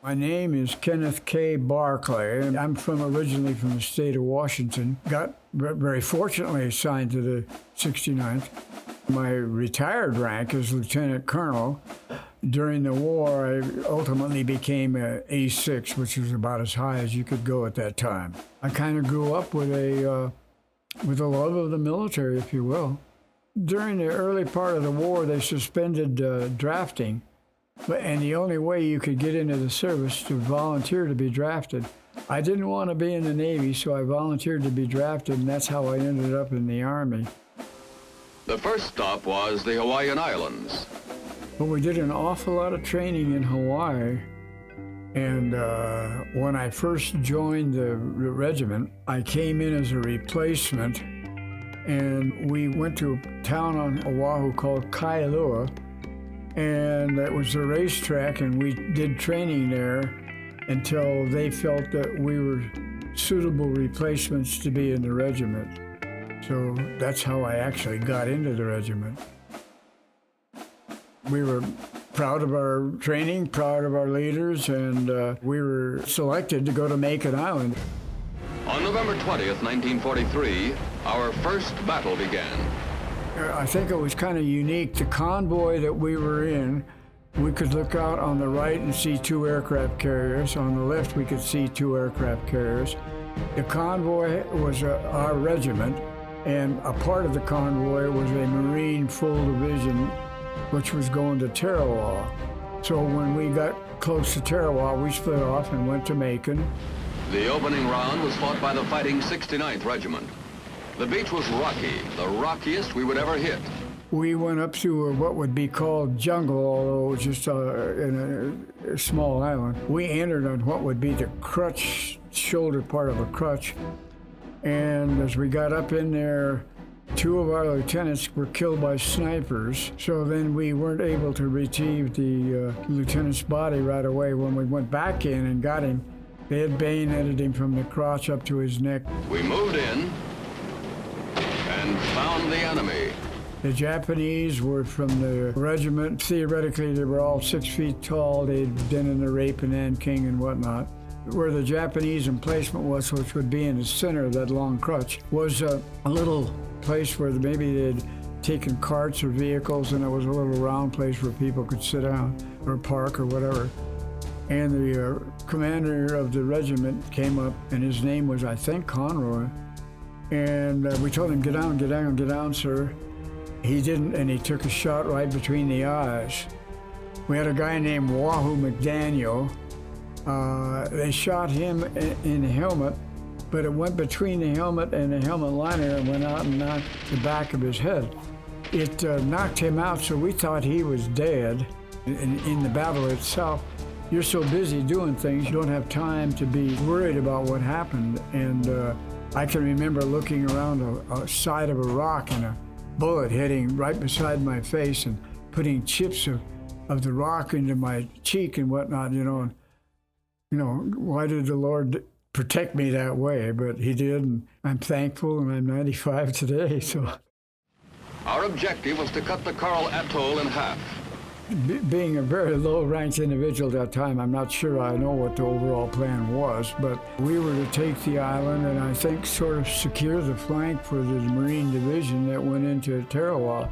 My name is Kenneth Barclay, and I'm originally from the state of Washington. Got very fortunately assigned to the 69th. My retired rank is lieutenant colonel. During the war, I ultimately became an A6, which was about as high as you could go at that time. I kind of grew up with a love of the military, if you will. During the early part of the war, they suspended drafting. And the only way you could get into the service to volunteer to be drafted. I didn't want to be in the Navy, so I volunteered to be drafted, and that's how I ended up in the Army. The first stop was the Hawaiian Islands. But we did an awful lot of training in Hawaii. And when I first joined the regiment, I came in as a replacement, and we went to a town on Oahu called Kailua. And it was a racetrack, and we did training there until they felt that we were suitable replacements to be in the regiment. So that's how I actually got into the regiment. We were proud of our training, proud of our leaders, and we were selected to go to Makin Island. On November 20th, 1943, our first battle began. I think it was kind of unique. The convoy that we were in, we could look out on the right and see 2 aircraft carriers. On the left, we could see 2 aircraft carriers. The convoy was our regiment, and a part of the convoy was a Marine full division, which was going to Tarawa. So when we got close to Tarawa, we split off and went to Makin. The opening round was fought by the fighting 69th Regiment. The beach was rocky, the rockiest we would ever hit. We went up to what would be called jungle, although it was just in a small island. We entered on what would be the crutch, shoulder part of a crutch. And as we got up in there, 2 of our lieutenants were killed by snipers. So then we weren't able to retrieve the lieutenant's body right away. When we went back in and got him, they had bayoneted him from the crotch up to his neck. We moved in and found the enemy. The Japanese were from the regiment. Theoretically, they were all 6 feet tall. They'd been in the rape in Nanking and whatnot. Where the Japanese emplacement was, which would be in the center of that long crutch, was a little place where maybe they'd taken carts or vehicles, and it was a little round place where people could sit down or park or whatever. And the commander of the regiment came up, and his name was, I think, Conroy. And we told him, get down, sir. He didn't, and he took a shot right between the eyes. We had a guy named Wahoo McDaniel. They shot him in the helmet, but it went between the helmet and the helmet liner and went out and knocked the back of his head. It knocked him out, so we thought he was dead. In the battle itself, you're so busy doing things, you don't have time to be worried about what happened. And I can remember looking around a side of a rock and a bullet hitting right beside my face and putting chips of the rock into my cheek and whatnot, and, why did the Lord protect me that way? But he did, and I'm thankful, and I'm 95 today, so. Our objective was to cut the Coral Atoll in half. Being a very low-ranked individual at that time, I'm not sure I know what the overall plan was, but we were to take the island and I think sort of secure the flank for the Marine division that went into Tarawa.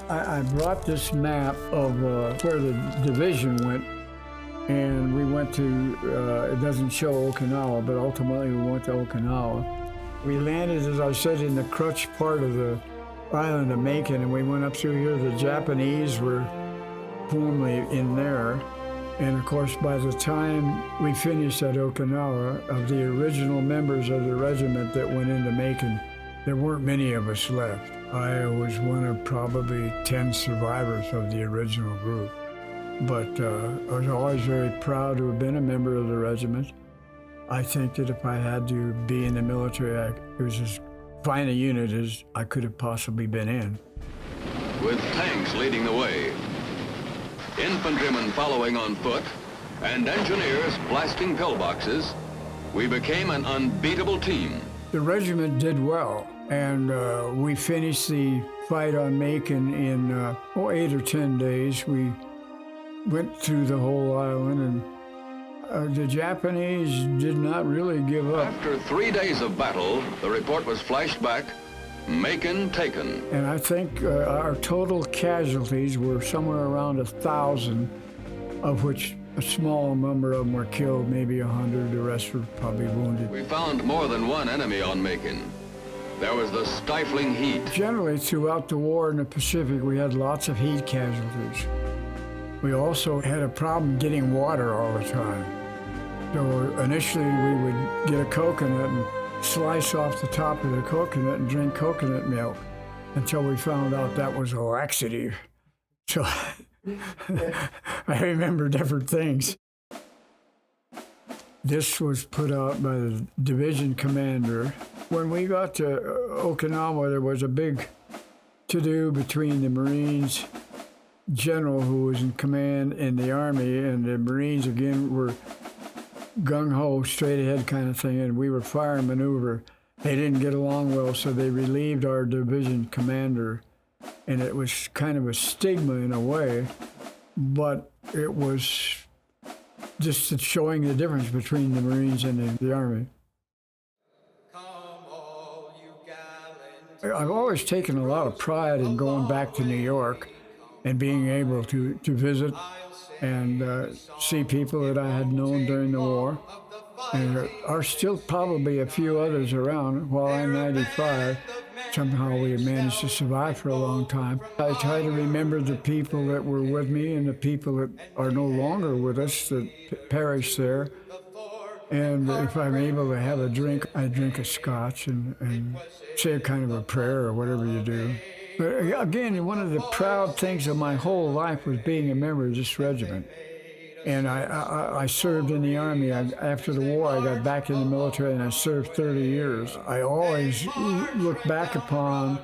I brought this map of where the division went, and we went to, it doesn't show Okinawa, but ultimately we went to Okinawa. We landed, as I said, in the crutch part of the island of Makin, and we went up through here. The Japanese were formerly in there, and of course by the time we finished at Okinawa, of the original members of the regiment that went into Makin, there weren't many of us left. I was one of probably 10 survivors of the original group, but I was always very proud to have been a member of the regiment. I think that if I had to be in the military, it was as fine a unit as I could have possibly been in. With tanks leading the way, infantrymen following on foot, and engineers blasting pillboxes, we became an unbeatable team. The regiment did well, and we finished the fight on Makin in 8 or 10 days. We went through the whole island, and the Japanese did not really give up. After 3 days of battle, the report was flashed back, Makin taken. And I think our total casualties were somewhere around 1,000, of which a small number of them were killed, maybe 100, the rest were probably wounded. We found more than one enemy on Makin. There was the stifling heat. Generally, throughout the war in the Pacific, we had lots of heat casualties. We also had a problem getting water all the time. So initially, we would get a coconut and slice off the top of the coconut and drink coconut milk until we found out that was a laxative. So I remember different things. This was put out by the division commander. When we got to Okinawa, there was a big to-do between the Marines general who was in command in the Army, and the Marines, again, were gung-ho, straight-ahead kind of thing, and we were fire and maneuver. They didn't get along well, so they relieved our division commander, and it was kind of a stigma in a way, but it was just showing the difference between the Marines and the Army. I've always taken a lot of pride in going back to New York and being able to visit and see people that I had known during the war. And there are still probably a few others around. While I'm 95, somehow we managed to survive for a long time. I try to remember the people that were with me and the people that are no longer with us that perished there. And if I'm able to have a drink, I drink a scotch and say a kind of a prayer or whatever you do. But again, one of the proud things of my whole life was being a member of this regiment. And I served in the Army. After the war, I got back in the military and I served 30 years. I always look back upon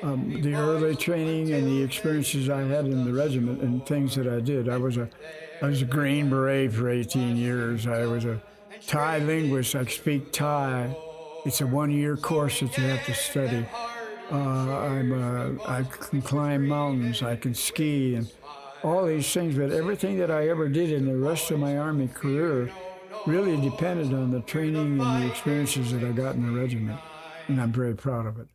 the early training and the experiences I had in the regiment and things that I did. I was a Green Beret for 18 years. I was a Thai linguist. I speak Thai. It's a one-year course that you have to study. I can climb mountains. I can ski and all these things. But everything that I ever did in the rest of my Army career really depended on the training and the experiences that I got in the regiment. And I'm very proud of it.